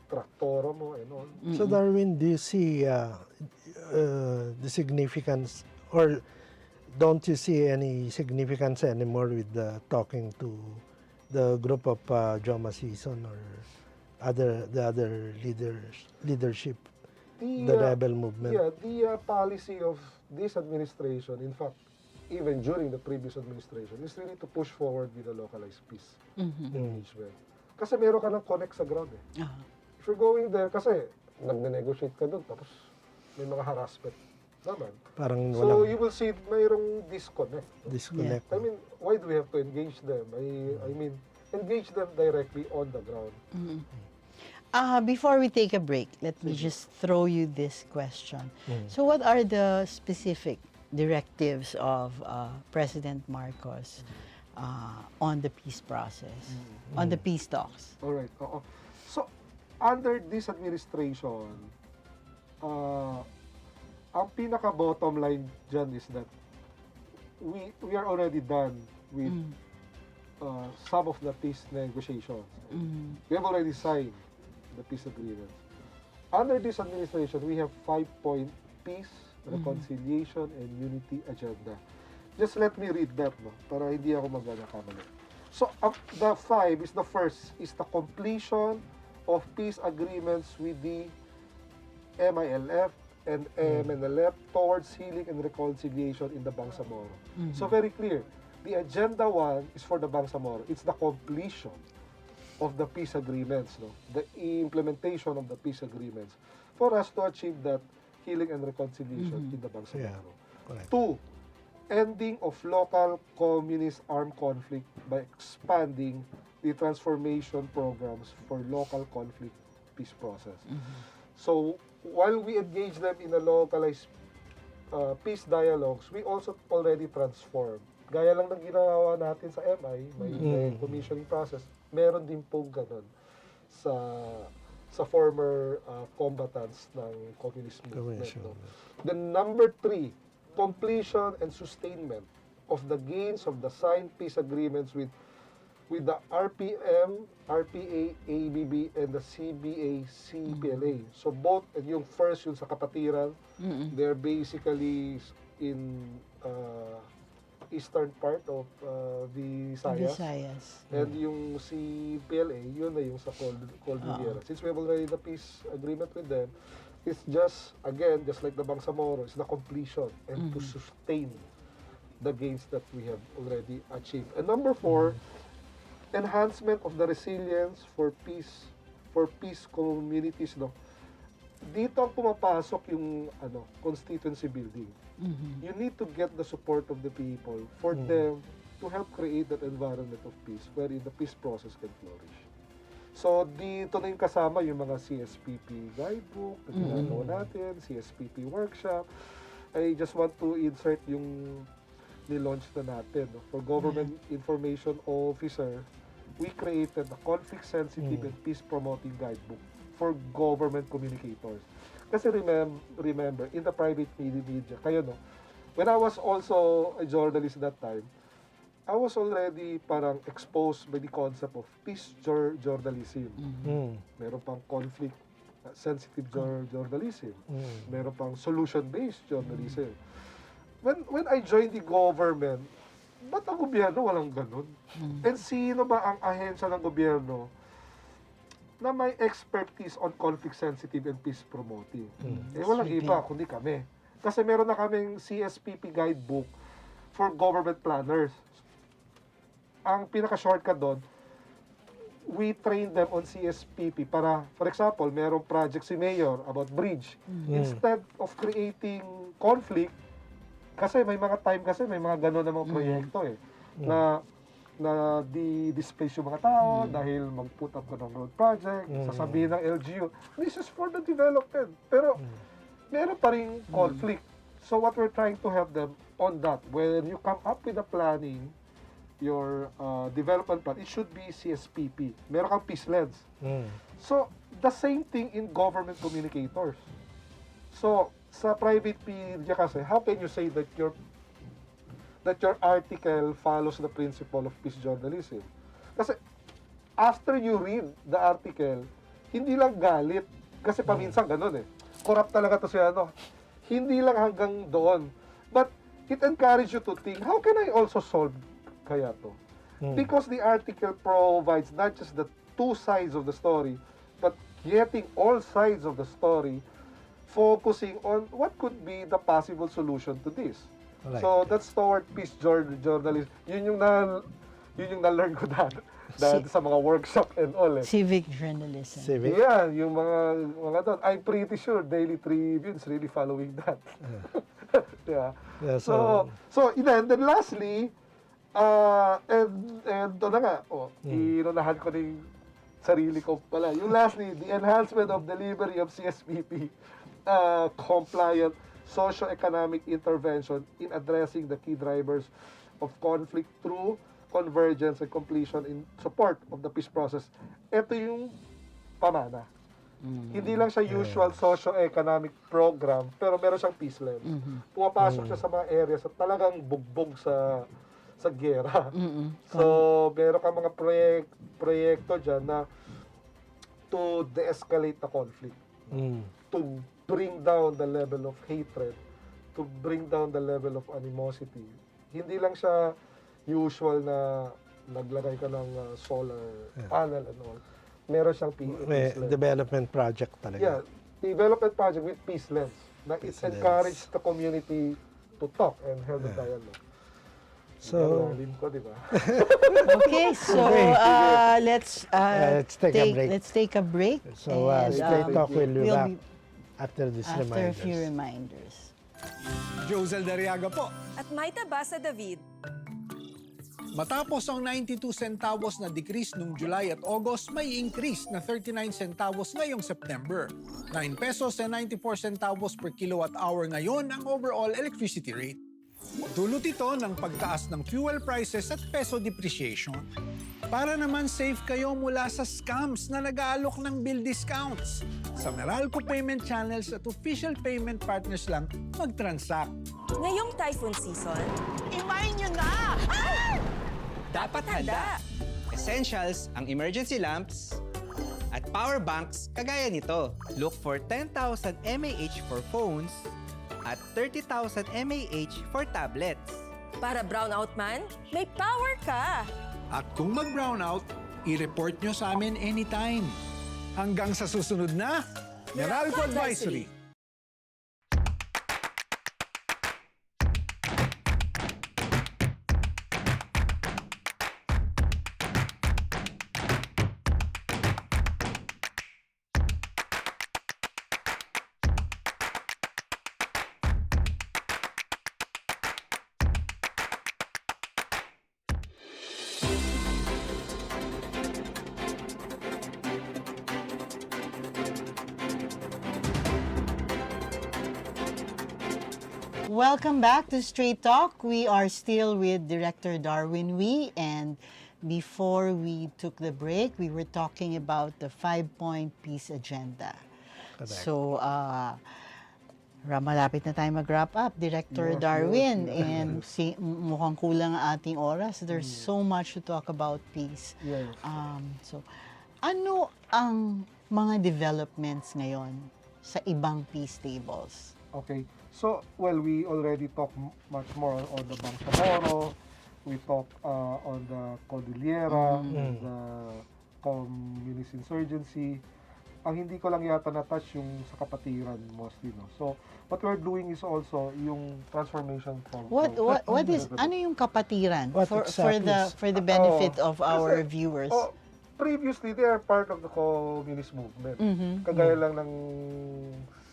traktora mo and all. So Darwin, do you see the significance, or don't you see any significance anymore with talking to the group of Joma Season or the other leadership, the rebel movement? Yeah, the policy of this administration, in fact, even during the previous administration, is really to push forward with the localized peace engagement. Kasi meron ka ng connect sa ground eh. If you're going there, kasi nagne-negotiate ka doon, tapos may mga harassment naman. Parang so you will see mayroong disconnect. Disconnect. I mean, why do we have to engage them? I mean, engage them directly on the ground. Before we take a break, let me just throw you this question. So what are the specific directives of President Marcos on the peace process, on the peace talks? All right. So, under this administration, ang pinaka-bottom line dyan is that we are already done with some of the peace negotiations. We have already signed the peace agreement. Under this administration, we have 5-point peace, reconciliation, and unity agenda. Just let me read that, no, para hindi ako magkakamali. So, the 5 is the first, is the completion of peace agreements with the MILF and MNLF towards healing and reconciliation in the Bangsamoro. So, very clear. The agenda 1 is for the Bangsamoro. It's the completion of the peace agreements, no? The implementation of the peace agreements for us to achieve that healing and reconciliation in the Bangsamoro. Correct. 2, ending of local communist armed conflict by expanding the transformation programs for local conflict peace process. So, while we engage them in a localized peace dialogues, we also already transform. Gaya lang ng ginawa natin sa MI, may commissioning process, meron din pong ganun sa former combatants ng communist movement. No? Then number 3, completion and sustainment of the gains of the signed peace agreements with the RPM, RPA, ABB, and the CBA, CPLA. So both, and yung first, yung sa Kapatiran, they're basically in eastern part of the Visayas. And yung CPLA, yun na yung sa Cold Riviera. Since we have already the peace agreement with them, it's just, again, just like the Bangsamoro, it's the completion and to sustain the gains that we have already achieved. And number 4, enhancement of the resilience for peace communities. No? Dito ang pumapasok yung constituency building. You need to get the support of the people for them to help create that environment of peace wherein the peace process can flourish. So, dito na yung kasama yung mga CSPP guidebook na ginagawa natin, CSPP workshop. I just want to insert yung ni-launch na natin. No? For Government Information Officer, we created a conflict-sensitive and peace-promoting guidebook for government communicators. Kasi remember, in the private media, kayo no, when I was also a journalist that time, I was already parang exposed by the concept of peace journalism. Meron pang conflict-sensitive journalism. Meron pang solution-based journalism. When I joined the government, ba't ang gobyerno walang ganun? And sino ba ang ahensya ng gobyerno na may expertise on conflict-sensitive and peace-promoting? Walang iba, kundi kami. Kasi meron na kaming CSPP guidebook for government planners. Ang pinaka-shortcut doon, we train them on CSPP para, for example, merong project si Mayor about bridge. Instead of creating conflict, kasi may mga time kasi, may mga gano'n na mga proyekto na di-displace yung mga tao dahil mag-put up ka ng road project, sasabihin ng LGU, this is for the development. Pero meron pa rin conflict. So what we're trying to help them on that, when you come up with a planning, your development plan, it should be CSPP. Meron kang peace lens. So the same thing in government communicators. So sa private media kasi, how can you say that your article follows the principle of peace journalism? Kasi after you read the article, hindi lang galit. Kasi paminsan ganun corrupt talaga to siya, Hindi lang hanggang doon. But it encourages you to think, how can I also solve kaya to? Because the article provides not just the two sides of the story, but getting all sides of the story, focusing on what could be the possible solution to this. So that's toward peace journalism. Yun yung na-learn ko dahil sa mga workshop and all. Civic journalism. Yeah, yung mga doon. I'm pretty sure Daily Tribune's really following that. So then lastly, and ito na nga, inunahan ko ng sarili ko pala. Yung lastly, the enhancement of delivery of CSBP compliant socio-economic intervention in addressing the key drivers of conflict through convergence and completion in support of the peace process. Ito yung pamana. Hindi lang siya usual socio-economic program, pero meron siyang peace lens. Pumapasok siya sa mga areas at talagang bugbog sa gera. So, meron ka mga proyekto dyan na to de-escalate the conflict. To bring down the level of hatred, to bring down the level of animosity. Hindi lang siya usual na naglagay ka ng solar panel and all. Meron siyang peace lens. Development project talaga. Yeah, development project with peace lens. Na it encourage the community to talk and have the dialogue. So, ko, di ba? Okay, so let's take a break. So, Straight Talk will be back after this after a few reminders. Josel Dariaga po. At Maita Basa David. Matapos ang 92 centavos na decrease noong July at August, may increase na 39 centavos ngayong September. 9 pesos and 94 centavos per kilowatt hour ngayon ang overall electricity rate. Dulot ito ng pagtaas ng fuel prices at peso depreciation. Para naman safe kayo mula sa scams na nag-aalok ng bill discounts. Sa Meralco payment channels at official payment partners lang mag-transact. Ngayong typhoon season, Imayin nyo na! Ah! dapat handa. Essentials ang emergency lamps at power banks kagaya nito. Look for 10,000 mAh for phones at 30,000 mAh for tablets. Para brownout man, may power ka. At kung mag-brownout, i-report nyo sa amin anytime. Hanggang sa susunod na Meralco Advisory. Welcome back to Straight Talk. We are still with Director Darwin Wee, and before we took the break, we were talking about the 5-point peace agenda. Correct. So, malapit na tayo mag-wrap up, Director Darwin, and mukhang kulang ang ating oras. There's so much to talk about peace. Yes. So, ano ang mga developments ngayon sa ibang peace tables? Okay. So, well, we already talked much more on the Bangsamoro. We talked on the Cordillera, the communist insurgency. Ang hindi ko lang yata na-touch yung sa kapatiran mostly, no? So, what we're doing is also yung transformation from... What is, ano yung kapatiran? For the benefit of our viewers? Previously, they are part of the communist movement. Kagaya lang ng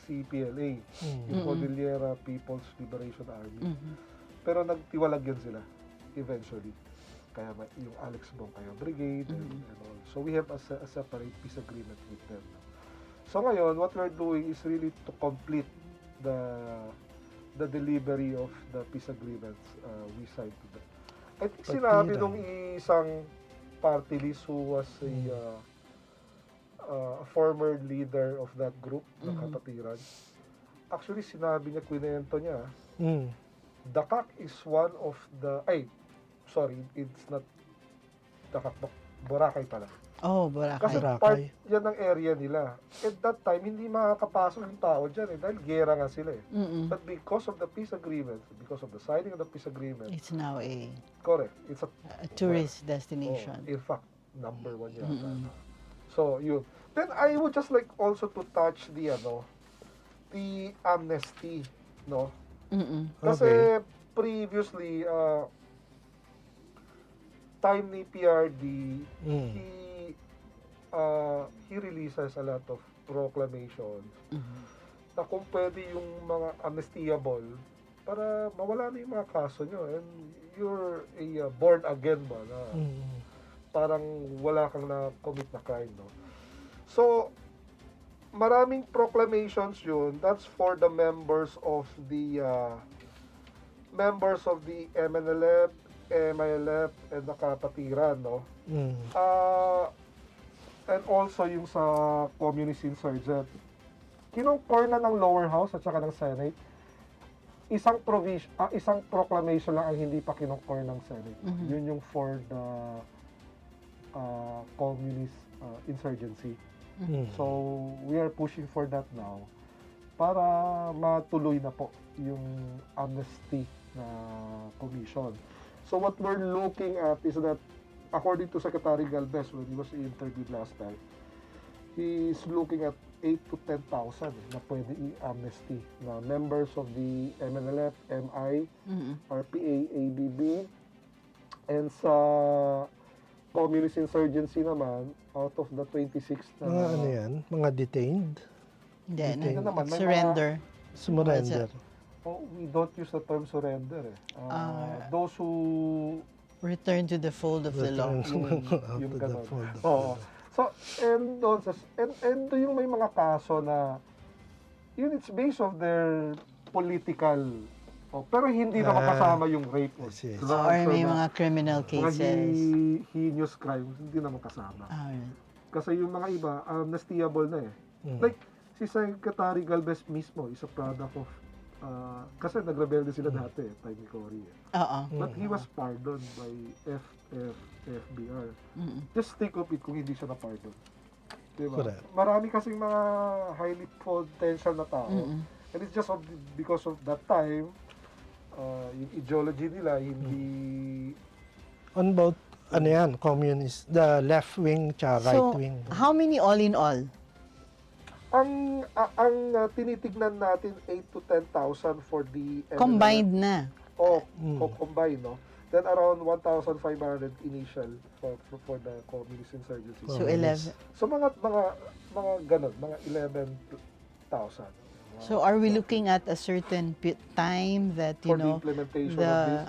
CPLA, yung Cordillera People's Liberation Army. Pero nagtiwalag yun sila, eventually. Kaya yung Alex Bongkayo Brigade and all. So we have a separate peace agreement with them. So ngayon, what we're doing is really to complete the delivery of the peace agreements we signed to them. I think sinabi nung isang party list who was a former leader of that group, ng Kapatiran. Actually, sinabi niya, kwento niya, Dakak is one of the, it's not Dakak, Boracay pala. Oh, Boracay. Kasi part yan ng area nila. At that time, hindi makakapasok yung tao dyan dahil gera nga sila eh. But because of the peace agreement, because of the signing of the peace agreement, it's now a It's a tourist destination. In fact, number 1 yata. So, yun. Then, I would just like also to touch the amnesty, no? Kasi, previously, time ni PRD, he releases a lot of proclamations na kung pwede yung mga amnestiable para mawala na yung mga kaso nyo and you're a born again ba na parang wala kang na-commit na crime, no? So, maraming proclamations yun. That's for the members of the MNLF, MILF, and the Kapatiran, no? And also yung sa communist insurgent. Kinongkor na ng lower house at saka ng Senate. Isang proclamation lang ang hindi pa kinongkor ng Senate. Yun yung for the communist insurgency. So, we are pushing for that now para matuloy na po yung amnesty na commission. So, what we're looking at is that according to Secretary Galvez when he was interviewed last time, he's looking at 8 to 10,000 na pwede i-amnesty na members of the MNLF, MI, RPA, ABB, and sa communist insurgency naman, out of the 26 na... Mga ano yan? Mga detained? Hindi, naman, may surrender. Surrender. We don't use the term surrender. Those who... Return to the fold of the law. Yung ganun. Oo. So, and yung may mga kaso na yun, it's based of their political, pero hindi na makasama yung rape or Or may mga criminal cases. Mga heinous crimes, hindi na makasama. Kasi yung mga iba, amnestiable na eh. Like, si Secretary Galvez mismo is a product of, kasi nagrebelde sila dati, time ni Cory. But he was pardoned by FBR. Just think of it kung hindi siya na-pardon. Diba? Marami kasing mga highly potential na tao. And it's just because of that time, yung ideology nila, hindi... On both, ano yan, communist, the left wing, tsaka right wing. So, how many all in all? Ang tinitignan natin 8 to 10,000 for the... Combined na. Combined, no? Then around 1,500 initial for the communist insurgency. So 11. So mga ganun, mga 11,000. So are we looking at a certain time that, you know, the implementation of this?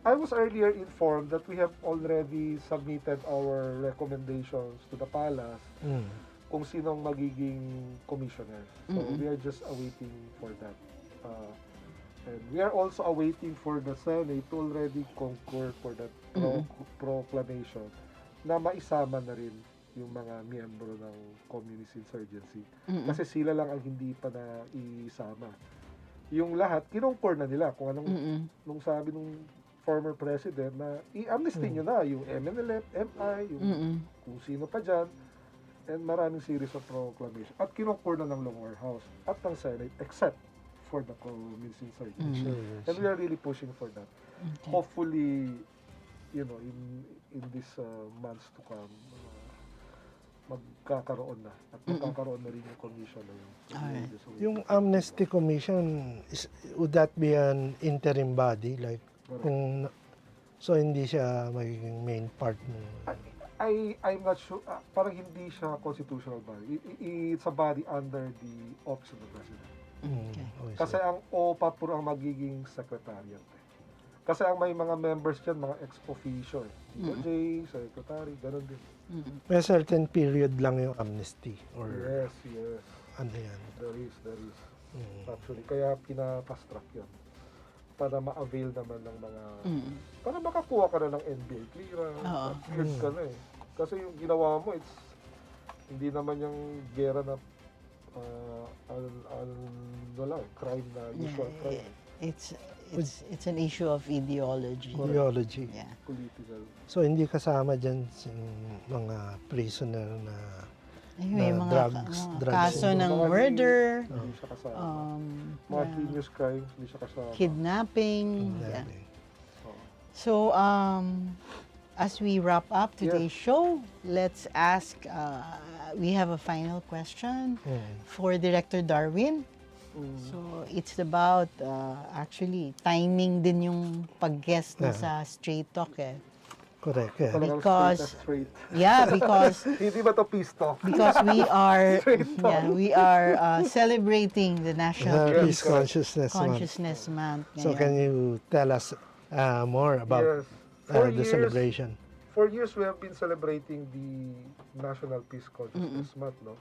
I was earlier informed that we have already submitted our recommendations to the palace kung sinong magiging commissioners. So we are just awaiting for that. And we are also awaiting for the Senate to already concur for that proclamation na maisama na rin yung mga miyembro ng communist insurgency. Kasi sila lang ang hindi pa na isama. Yung lahat, kinongkor na nila kung anong nung sabi nung former president na i-amnesty nyo na yung MNLF, MI, yung kung sino pa dyan, and maraming series of proclamation. At kinongkor na ng lower house at ng Senate, except for the communist insurgency. And we are really pushing for that. Hopefully, you know, in these months to come, magkakaroon na. At magkakaroon na rin yung commission na yun. Yung amnesty commission, would that be an interim body? Like, kung, so hindi siya magiging main part ng... I'm not sure. Parang hindi siya constitutional body. It's a body under the office of the president. Kasi ang OPA puro ang magiging secretariat. Kasi ang may mga members dyan, mga ex-officio. DJ, secretary, ganun din. May certain period lang yung amnesty? Or Yes. ano yan? There is. Actually, kaya pinapast track yun. Para ma-avail naman ng mga... Para makakuha ka na ng NBA clearance. Cleared ka na eh. Kasi yung ginawa mo, hindi naman yung gera na crime na usual crime. It's an issue of ideology. Ideology. Yeah. Political. So hindi kasama dyan yung mga prisoner na may mga drugs kaso ng murder, hindi siya kasama. Mga heinous crimes, hindi siya kasama. kidnapping. Yeah. So, as we wrap up today's show, let's ask, we have a final question for Director Darwin. So, it's about, actually, timing din yung pag-guest na sa Straight Talk eh. Correct. Yeah. Because, hindi ba to peace talk? Because we are celebrating the National Peace Consciousness Month. Month. So can you tell us more about the celebration? for years we have been celebrating the National Peace Consciousness Month, no?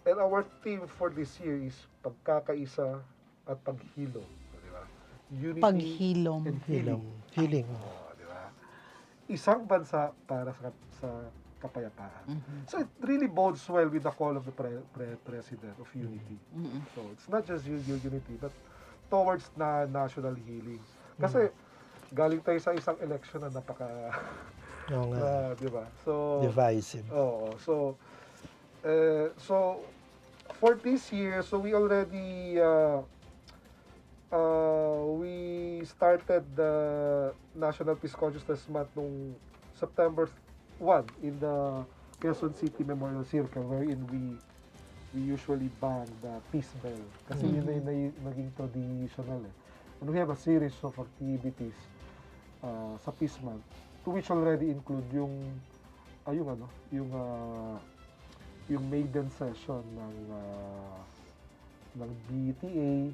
And our theme for this year is pagkakaisa at paghilo, di ba? Unity Paghilom. and healing. Healing. Oh, di ba? Isang bansa para sa kapayapaan. So it really bodes well with the call of the President of Unity. So it's not just unity, but towards national healing. Kasi galing tayo sa isang election na napaka di ba? So divisive. So for this year, so we already we started the National Peace Consciousness Month nung September 1 in the Quezon City Memorial Circle, wherein we usually bang the peace bell kasi yun na yung naging traditional and we have a series of activities sa Peace Month, to which already include yung maiden session ng BTA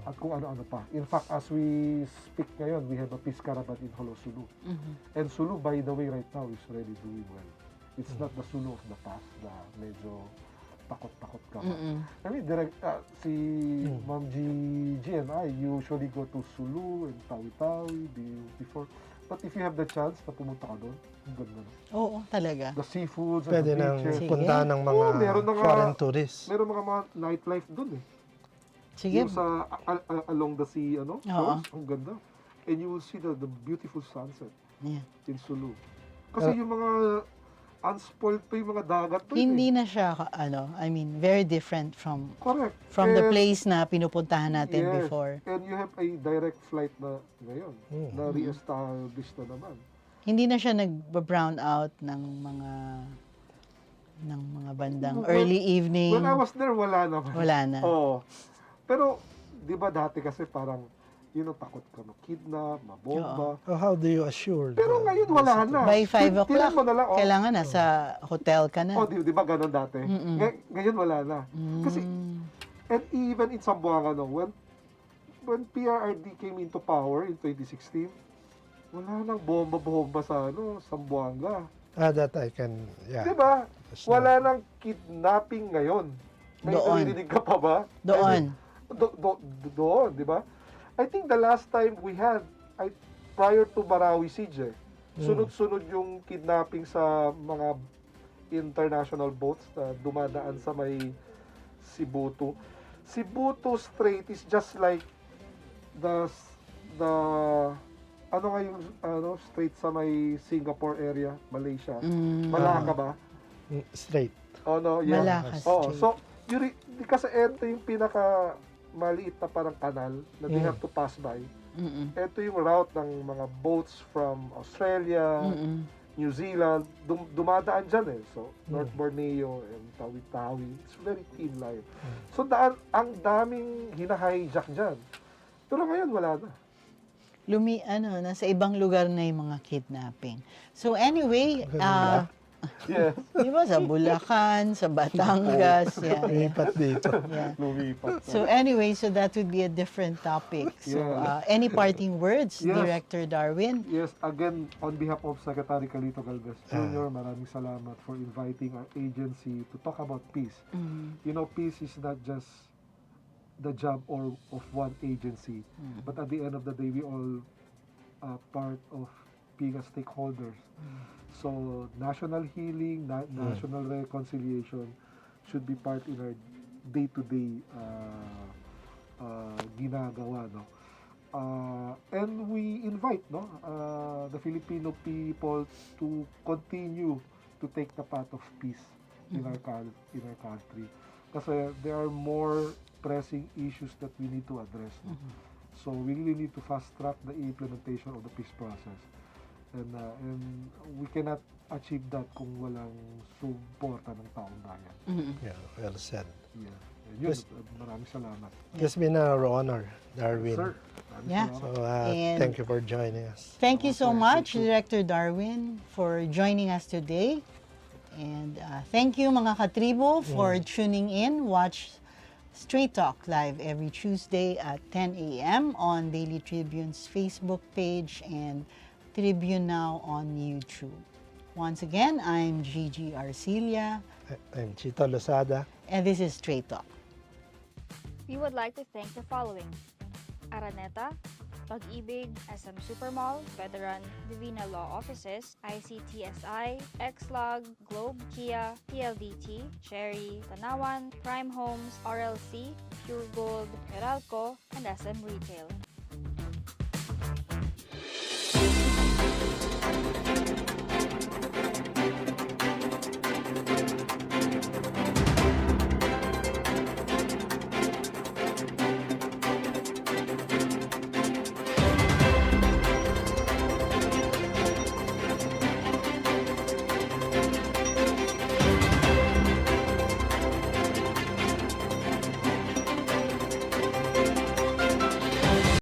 at kung ano-ano pa. In fact, as we speak ngayon, we have a peace caravan in Holo Sulu. And Sulu, by the way, right now is really doing well. It's not the Sulu of the past na medyo takot-takot ka. I mean, si Ma'am G and I usually go to Sulu and Tawi-Tawi before. But if you have the chance na pumunta ka doon, ang ganda na. Oo, talaga. The seafoods Pwede and the nang beaches. punta ng mga foreign tourists. Meron mga nightlife doon eh. Sige. Yung sa along the sea, shores, ang ganda. And you will see the beautiful sunset in Sulu. Kasi yung mga unspoiled pa yung mga dagat pa. Hindi na siya, very different from the place na pinupuntahan natin before. And you have a direct flight na ngayon, na re-establish na naman. Hindi na siya nag-brown out ng mga bandang early evening. When I was there, wala naman. Wala na. Oo. Pero, di ba dati kasi parang, takot ka kidnap, mabomba. How do you assure? Pero ngayon wala na. By 5 o'clock, kailangan nasa hotel ka na. Di ba ganun dati? Ngayon wala na. Kasi, and even in Zamboanga, when PRRD came into power in 2016, wala nang bomba-bomba sa Zamboanga. That I can, Di ba? Wala nang kidnapping ngayon. Narinig ka pa ba? Doon. Doon, di ba? I think the last time we had, prior to Marawi Siege, sunod-sunod yung kidnapping sa mga international boats na dumadaan sa may Sibutu. Sibutu Strait is just like the strait sa may Singapore area, Malaysia. Malacca ba? Strait. Malacca Strait. So, kasi ito yung pinaka maliit na parang kanal na they have to pass by. Ito yung route ng mga boats from Australia, New Zealand, dumadaan dyan eh. So, North Borneo and Tawi-Tawi. It's very thin line. So, ang daming hina-hijack dyan. Pero ngayon, wala na. Nasa ibang lugar na yung mga kidnapping. So, anyway, yes. Di ba, sa Bulacan, sa Batangas. Lumipat dito. Lumipat. So anyway, so that would be a different topic. So any parting words, Director Darwin? Yes, again, on behalf of Secretary Calito Galvez Jr., maraming salamat for inviting our agency to talk about peace. Peace is not just the job of one agency, but at the end of the day, we all are part of being a stakeholders. So, national healing, national reconciliation should be part in our day-to-day ginagawa, and we invite, the Filipino people to continue to take the path of peace in our country. Kasi there are more pressing issues that we need to address. So, we really need to fast-track the implementation of the peace process. And we cannot achieve that kung walang suporta ng taong bayan. Yeah, well said. Yun, maraming salamat. It's been our honor, Darwin. Sir, So, thank you for joining us. Thank you so much, Director Darwin, for joining us today. And thank you, mga katribo, for tuning in. Watch Straight Talk live every Tuesday at 10 a.m. on Daily Tribune's Facebook page and Tribune Now on YouTube. Once again, I'm Gigi Arcilia, I'm Chito Losada. and this is Trade Talk. We would like to thank the following: Araneta, Pag-ibig, SM Supermall, Veteran, Divina Law Offices, ICTSI, Xlog, Globe, Kia, PLDT, Cherry, Tanawan, Prime Homes, RLC, Pure Gold, Meralco, and SM Retail.